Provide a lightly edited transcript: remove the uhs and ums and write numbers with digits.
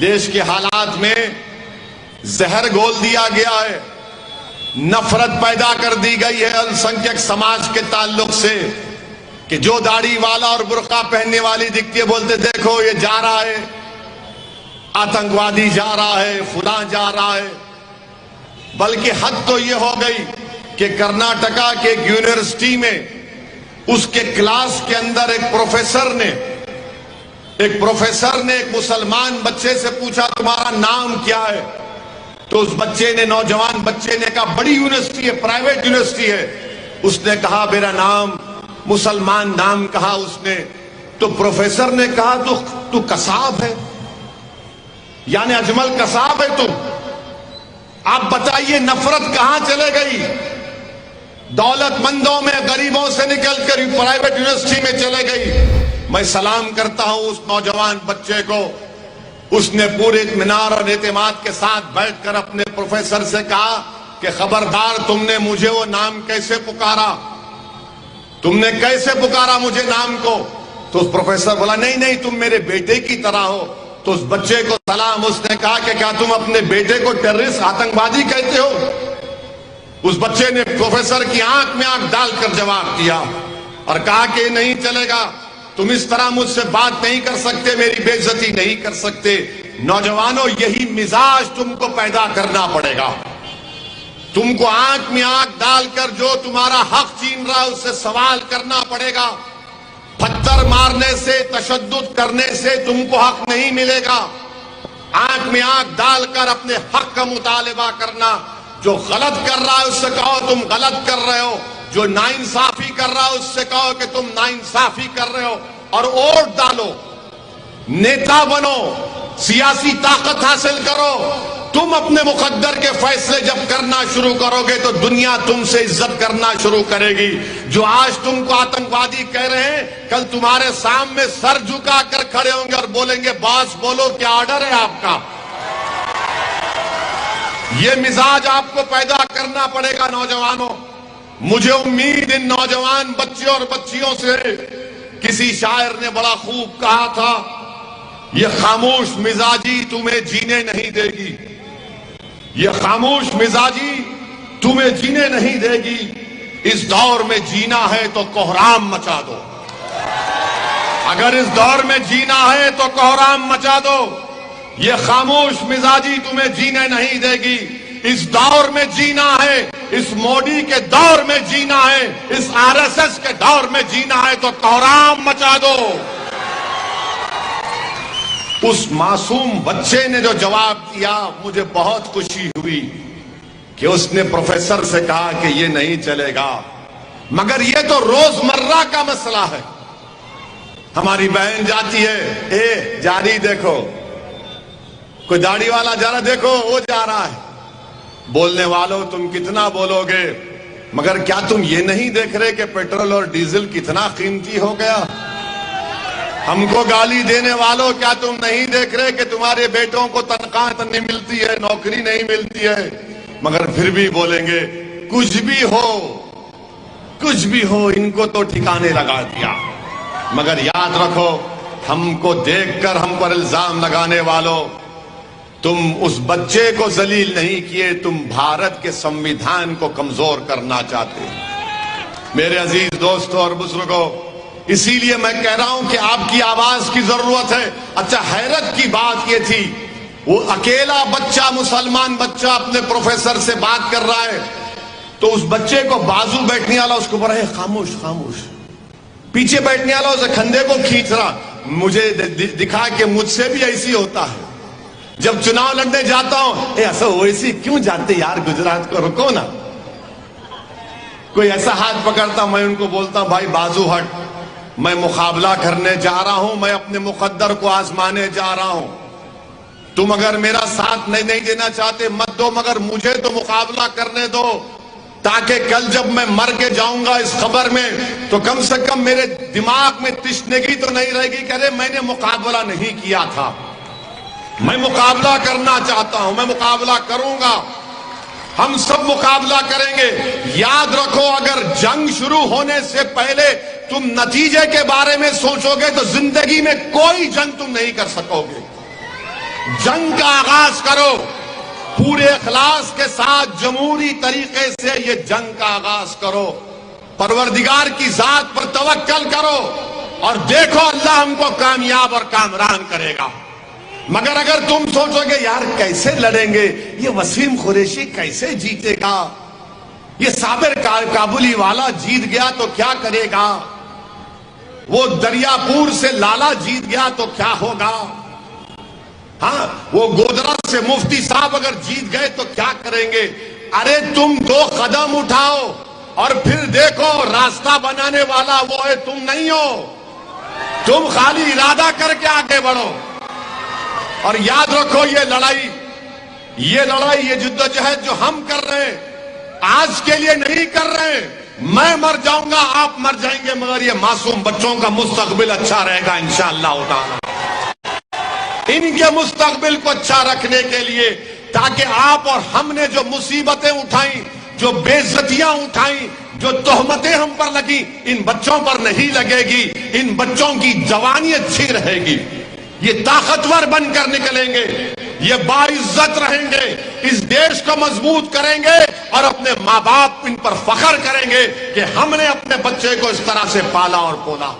دیش کے حالات میں زہر گھول دیا گیا ہے، نفرت پیدا کر دی گئی ہے السنکھیک سماج کے تعلق سے، کہ جو داڑھی والا اور برقع پہننے والی دکھتی ہے بولتے دیکھو یہ جا رہا ہے، آتنکوادی جا رہا ہے، فلاں جا رہا ہے۔ بلکہ حد تو یہ ہو گئی کہ کرناٹکا کے ایک یونیورسٹی میں اس کے کلاس کے اندر ایک پروفیسر نے ایک مسلمان بچے سے پوچھا تمہارا نام کیا ہے؟ تو اس بچے نے، نوجوان بچے نے کہا بڑی یونیورسٹی ہے، پرائیویٹ یونیورسٹی ہے۔ اس نے کہا میرا نام، مسلمان نام کہا اس نے۔ تو پروفیسر نے کہا تو قصاب ہے، یعنی اجمل قصاب ہے تم؟ آپ بتائیے نفرت کہاں چلے گئی؟ دولت مندوں میں غریبوں سے نکل کر پرائیویٹ یونیورسٹی میں چلے گئی۔ میں سلام کرتا ہوں اس نوجوان بچے کو، اس نے پورے اطمینان اور اعتماد کے ساتھ بیٹھ کر اپنے پروفیسر سے کہا کہ خبردار تم نے مجھے وہ نام کیسے پکارا؟ تم نے کیسے پکارا مجھے نام کو؟ تو اس پروفیسر بولا نہیں تم میرے بیٹے کی طرح ہو۔ تو اس بچے کو سلام، اس نے کہا کہ کیا تم اپنے بیٹے کو ٹیررسٹ، آتنکوادی کہتے ہو؟ اس بچے نے پروفیسر کی آنکھ میں آنکھ ڈال کر جواب دیا اور کہا کہ نہیں چلے گا، تم اس طرح مجھ سے بات نہیں کر سکتے، میری بے عزتی نہیں کر سکتے۔ نوجوانوں، یہی مزاج تم کو پیدا کرنا پڑے گا۔ تم کو آنکھ میں آنکھ ڈال کر جو تمہارا حق چھین رہا ہے اس سے سوال کرنا پڑے گا۔ پتھر مارنے سے، تشدد کرنے سے تم کو حق نہیں ملے گا۔ آنکھ میں آنکھ ڈال کر اپنے حق کا مطالبہ کرنا۔ جو غلط کر رہا ہے اس سے کہو تم غلط کر رہے ہو، جو ناانصافی کر رہا ہے اس سے کہو کہ تم ناانصافی کر رہے ہو، اور ووٹ ڈالو، نیتا بنو، سیاسی طاقت حاصل کرو۔ تم اپنے مقدر کے فیصلے جب کرنا شروع کرو گے تو دنیا تم سے عزت کرنا شروع کرے گی۔ جو آج تم کو آتنکوادی کہہ رہے ہیں، کل تمہارے سامنے سر جھکا کر کھڑے ہوں گے اور بولیں گے باس بولو کیا آرڈر ہے آپ کا۔ یہ مزاج آپ کو پیدا کرنا پڑے گا نوجوانوں۔ مجھے امید ان نوجوان بچے اور بچیوں سے، کسی شاعر نے بڑا خوب کہا تھا، یہ خاموش مزاجی تمہیں جینے نہیں دے گی، یہ خاموش مزاجی تمہیں جینے نہیں دے گی۔ اس دور میں جینا ہے تو کوہرام مچا دو، اگر اس دور میں جینا ہے تو کوہرام مچا دو۔ یہ خاموش مزاجی تمہیں جینے نہیں دے گی۔ اس دور میں جینا ہے، اس مودی کے دور میں جینا ہے، اس RSS کے دور میں جینا ہے تو کوہرام مچا دو۔ اس معصوم بچے نے جو جواب دیا، مجھے بہت خوشی ہوئی کہ اس نے پروفیسر سے کہا کہ یہ نہیں چلے گا۔ مگر یہ تو روزمرہ کا مسئلہ ہے۔ ہماری بہن جاتی ہے، جاری دیکھو، کوئی داڑھی والا جا رہا، دیکھو وہ جا رہا ہے۔ بولنے والوں تم کتنا بولو گے، مگر کیا تم یہ نہیں دیکھ رہے کہ پیٹرول اور ڈیزل کتنا قیمتی ہو گیا؟ ہم کو گالی دینے والوں کیا تم نہیں دیکھ رہے کہ تمہارے بیٹوں کو تنخواہ نہیں ملتی ہے، نوکری نہیں ملتی ہے؟ مگر پھر بھی بولیں گے کچھ بھی ہو ان کو تو ٹھکانے لگا دیا۔ مگر یاد رکھو، ہم کو دیکھ کر ہم پر الزام لگانے والوں، تم اس بچے کو ذلیل نہیں کیے، تم بھارت کے سمویدھان کو کمزور کرنا چاہتے۔ میرے عزیز دوستوں اور بزرگوں، اسی لیے میں کہہ رہا ہوں کہ آپ کی آواز کی ضرورت ہے۔ اچھا، حیرت کی بات یہ تھی، وہ اکیلا بچہ، مسلمان بچہ اپنے پروفیسر سے بات کر رہا ہے، تو اس بچے کو بازو بیٹھنے والا اس کو بڑا ہے خاموش خاموش، پیچھے بیٹھنے والا اسے کھندے کو کھینچ رہا۔ مجھے دکھا کہ مجھ سے بھی ایسی ہوتا ہے۔ جب چناؤ لڑنے جاتا ہوں، ایسا ویسی کیوں جاتے یار گجرات کو، رکو نا۔ کوئی ایسا ہاتھ پکڑتا، میں ان کو بولتا بھائی بازو ہٹ، میں مقابلہ کرنے جا رہا ہوں، میں اپنے مقدر کو آزمانے جا رہا ہوں۔ تم اگر میرا ساتھ نہیں دینا چاہتے مت دو، مگر مجھے تو مقابلہ کرنے دو، تاکہ کل جب میں مر کے جاؤں گا اس خبر میں تو کم سے کم میرے دماغ میں تشنگی تو نہیں رہے گی کہ ارے میں نے مقابلہ نہیں کیا تھا۔ میں مقابلہ کرنا چاہتا ہوں، میں مقابلہ کروں گا، ہم سب مقابلہ کریں گے۔ یاد رکھو، اگر جنگ شروع ہونے سے پہلے تم نتیجے کے بارے میں سوچو گے تو زندگی میں کوئی جنگ تم نہیں کر سکو گے۔ جنگ کا آغاز کرو، پورے اخلاص کے ساتھ جمہوری طریقے سے یہ جنگ کا آغاز کرو، پروردگار کی ذات پر توکل کرو اور دیکھو اللہ ہم کو کامیاب اور کامران کرے گا۔ مگر اگر تم سوچو گے یار کیسے لڑیں گے، یہ وسیم قریشی کیسے جیتے گا، یہ صابر کابلی والا جیت گیا تو کیا کرے گا، وہ دریا پور سے لالا جیت گیا تو کیا ہوگا، ہاں وہ گودرا سے مفتی صاحب اگر جیت گئے تو کیا کریں گے۔ ارے تم 2 قدم اٹھاؤ اور پھر دیکھو راستہ بنانے والا وہ ہے، تم نہیں ہو، تم خالی ارادہ کر کے آگے بڑھو۔ اور یاد رکھو یہ لڑائی، یہ جدوجہد جو ہم کر رہے ہیں آج کے لیے نہیں کر رہے ہیں، میں مر جاؤں گا، آپ مر جائیں گے، مگر یہ معصوم بچوں کا مستقبل اچھا رہے گا انشاءاللہ تعالی۔ ان کے مستقبل کو اچھا رکھنے کے لیے، تاکہ آپ اور ہم نے جو مصیبتیں اٹھائیں، جو بے عزتیاں اٹھائیں، جو تہمتیں ہم پر لگی، ان بچوں پر نہیں لگے گی، ان بچوں کی جوانی اچھی رہے گی، یہ طاقتور بن کر نکلیں گے، یہ باعزت رہیں گے، اس دیش کو مضبوط کریں گے اور اپنے ماں باپ ان پر فخر کریں گے کہ ہم نے اپنے بچے کو اس طرح سے پالا اور پولا۔